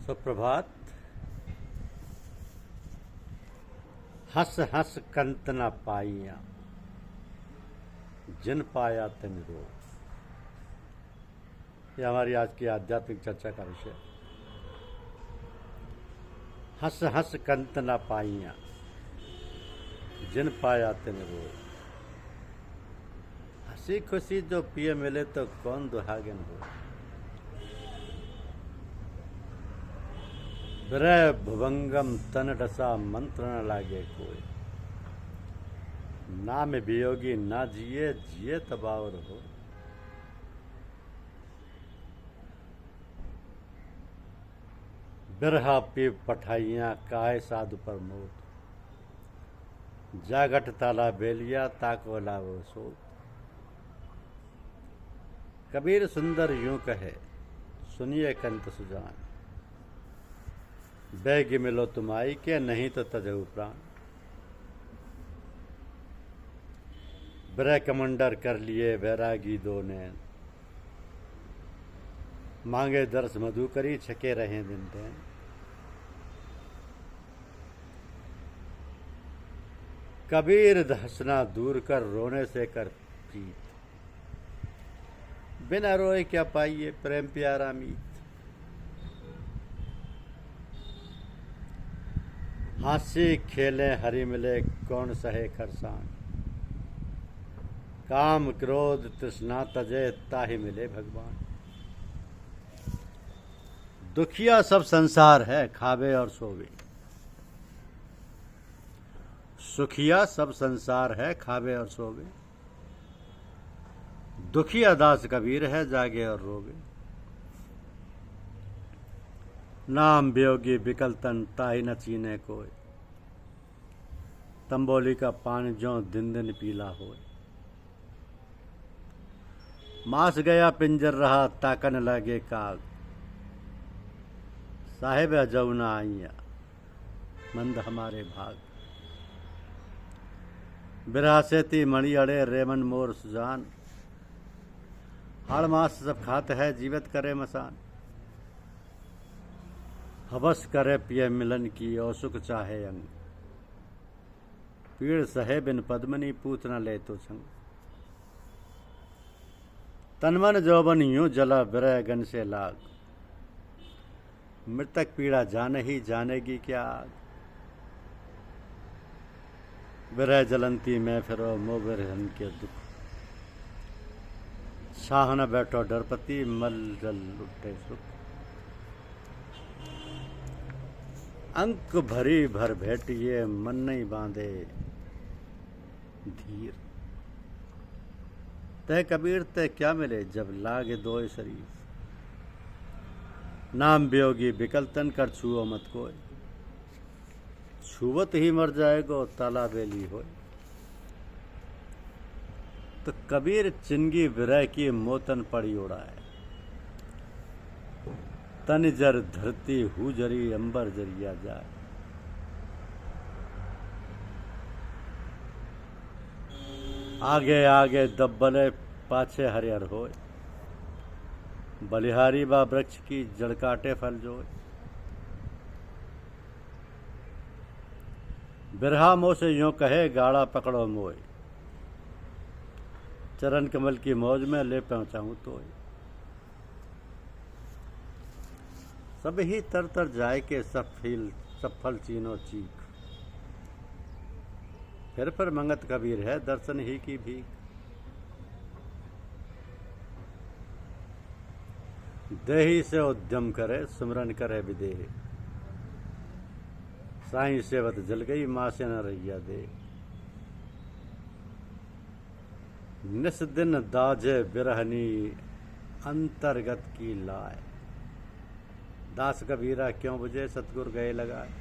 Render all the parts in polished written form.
सुप्रभात। हंस हंस कंत न पाइया, जिन पाया तिन रोग। यह हमारी आज की आध्यात्मिक चर्चा का विषय। हंस हंस कंत न पाइया, जिन पाया तिन रोग। हंसी खुशी जो पिए मिले तो कौन दुहागिन हो। विरह भुवंगम तन डसा, मंत्र न लागे कोई। नाम वियोगी ना जिए, जिए तबावर हो। बिरहा पीप पठाइयां, काहे साधु पर मोत। जागट ताला बेलिया, ताको लावो सोत। कबीर सुंदर यूं कहे, सुनिए कंत सुजान। बैग मिलो तुम आई के, नहीं तो तजहु प्राण। ब्रह कमंडर कर लिए वैरागी दो नैन। मांगे दर्श मधु करी, छके रहे दिन दिन। कबीर हंसना दूर कर, रोने से कर प्रीत। बिना रोए क्या पाइए, प्रेम प्यारा मीत। हासी खेले हरि मिले, कौन सहे खरसान। काम क्रोध तृष्णा तजे, ताहि मिले भगवान। दुखिया सब संसार है, खावे और सोवे। सुखिया सब संसार है, खावे और सोवे। दुखिया दास कबीर है, जागे और रोवे। नाम वियोगी बिकल तन, ताहि न चीने कोई। तंबोली का पान ज्यों दिन दिन पीला होए। मास गया पिंजर रहा, ताकन लगे काग। साहेब अजऊ न आइया, मंद हमारे भाग। बिरासेती मणि अड़े, रेमन मोर सुजान। हाड़ मास सब खात है, जीवित करे मसान। हवस करे पिय मिलन की, और सुख चाहे अंग। पीड़ सहे बिन पद्मनी, पूत न ले तो संग। तनमन जौबन यूं जला, विरह गन से लाग। मृतक पीड़ा जान ही, जानेगी क्या आग। विरह जलंती में फिरो, मोह विरहन के दुख। शाह न बैठो डरपति, मल जल उठे सुख। अंक भरी भर भेटिए, मन नहीं बांधे धीर। तह कबीर तह क्या मिले, जब लागे दोय शरीर। नाम वियोगी बिकल तन, कर छुओ मत कोय। छुवत ही मर जाएगो, ताला बेली होय। तो कबीर चिंगी विरह की, मोतन पड़ी उड़ाए। तन जर धरती हु जरी, अंबर जरिया जाए। आगे आगे दब्बले, पाछे हरिहर होय। बलिहारी बा वृक्ष की, जड़ काटे फल जोय। बिरहा मोह से यूं कहे, गाड़ा पकड़ो मोय। चरण कमल की मौज में, ले पहुंचाऊं तोय। सब ही तर तर जाए के, सब फल चीनो चीख। फिर मंगत कबीर है, दर्शन ही की भीख। देही से उद्यम करे, सुमरन करे विदेह। साईं सेवत जल गई, माँ से न रैया दे। निस दिन दाजे बिरहनी, अंतर्गत की लाए। दास कबीरा क्यों बुझे, सतगुर गए लगाए।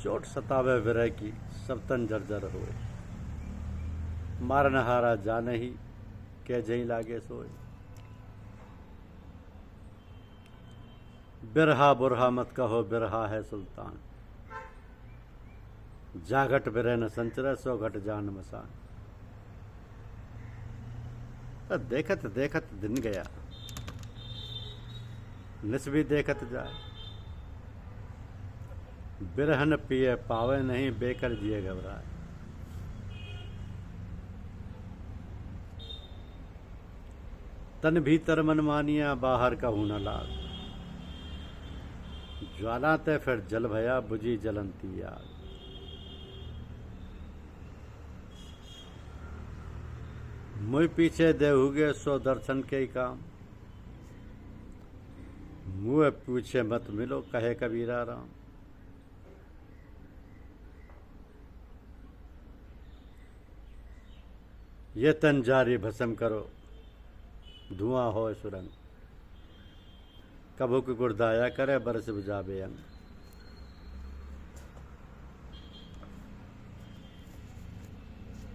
चोट सतावे विरह की, सब तन जर्जर होए। मारनहारा जाने ही, के जही लागे सोए। बिरहा बुरहा मत कहो, बिरहा है सुल्तान। जागट बिरह न संचर, सो घट जान मसान। देखत देखत दिन गया, निस भी देखत जाए। बिरहन पिए पावे नहीं, बेकर जिए घबराए। तन भीतर मन मानिया, बाहर का हूं न लाग। ज्वाला ते फिर जल भया, बुझी जलंती आग। मुँह पीछे देहुगे, सो दर्शन के ही काम। मुँह पूछे मत मिलो, कहे कबीरा राम। ये तन जारी भस्म करो, धुआं हो सुरंग। कभुक गुरदाया करे, बरस बुझावे अंग।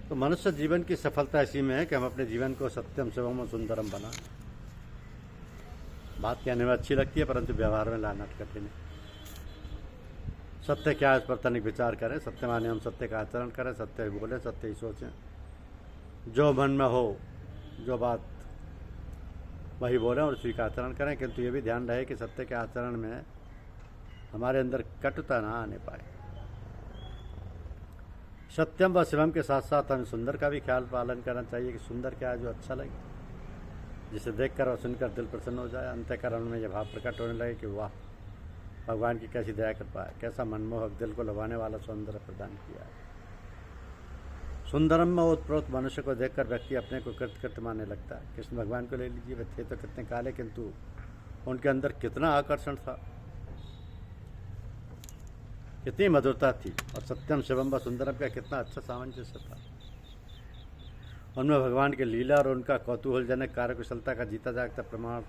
तो मनुष्य जीवन की सफलता इसी में है कि हम अपने जीवन को सत्यम शिवम और सुंदरम बनाएं। बात कहने में अच्छी लगती है, परंतु व्यवहार में लाना कठिन है। सत्य क्या है, इस पर तनिक विचार करें। सत्य माने हम सत्य का आचरण करें, सत्य ही बोले, सत्य ही सोचें। जो मन में हो, जो बात वही बोलें और उसी का आचरण करें। किंतु ये भी ध्यान रहे कि सत्य के आचरण में हमारे अंदर कटुता ना आने पाए। सत्यम व शिवम के साथ साथ हमें सुंदर का भी ख्याल पालन करना चाहिए कि सुंदर क्या है, जो अच्छा लगे, जिसे देखकर और सुनकर दिल प्रसन्न हो जाए। अंतःकरण में यह भाव प्रकट होने लगे कि वाह, भगवान की कैसी दया कृपा है, कैसा मनमोहक दिल को लुभाने वाला सौंदर्य प्रदान किया है। सुंदरम में ओतप्रोत मनुष्य को देखकर व्यक्ति अपने को कृतकृत्य मानने लगता है। कृष्ण भगवान को ले लीजिए, वे थे तो कितने काले, किंतु उनके अंदर कितना आकर्षण था, कितनी मधुरता थी। और सत्यम शिवम व सुंदरम का कितना अच्छा सामंजस्य था। उनमें भगवान के लीला और उनका कौतूहलजनक कार्यकुशलता का जीता जागता प्रमाण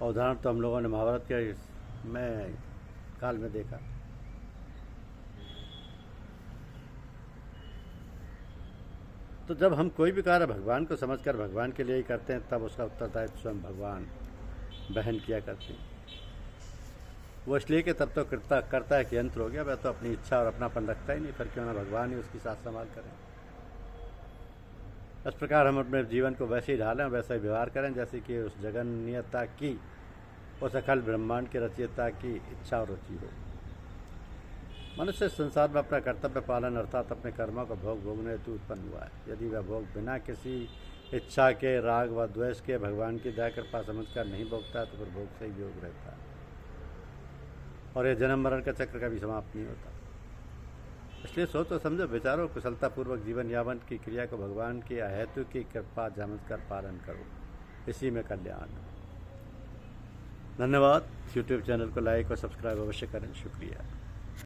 और उदाहरण तो हम लोगों ने महाभारत के में काल में देखा। तो जब हम कोई भी कार्य भगवान को समझकर भगवान के लिए ही करते हैं, तब उसका उत्तरदायित्व स्वयं भगवान बहन किया करते हैं। वो इसलिए कि तब तो करता है कि यंत्र हो गया, वह तो अपनी इच्छा और अपनापन रखता ही नहीं, फिर क्यों ना भगवान ही उसकी साथ संभाल करें। इस प्रकार हम अपने जीवन को वैसे ही ढालें, वैसा ही व्यवहार करें जैसे कि उस जगन्यता की, उस अखंड ब्रह्मांड के रचयिता की इच्छा और रुचि हो। मनुष्य संसार में अपना कर्तव्य पालन अर्थात अपने कर्मों का भोग भोगने हेतु उत्पन्न हुआ है। यदि वह भोग बिना किसी इच्छा के, राग व द्वेष के भगवान की दया कृपा समझकर नहीं भोगता, तो फिर भोग से ही योग रहता है और यह जन्म मरण का चक्र कभी समाप्त नहीं होता। इसलिए सोचो समझो विचारो, कुशलतापूर्वक जीवन यापन की क्रिया को भगवान की अहेतु की कृपा समझकर पालन करो, इसी में कल्याण है। धन्यवाद। यूट्यूब चैनल को लाइक और सब्सक्राइब अवश्य करें। शुक्रिया।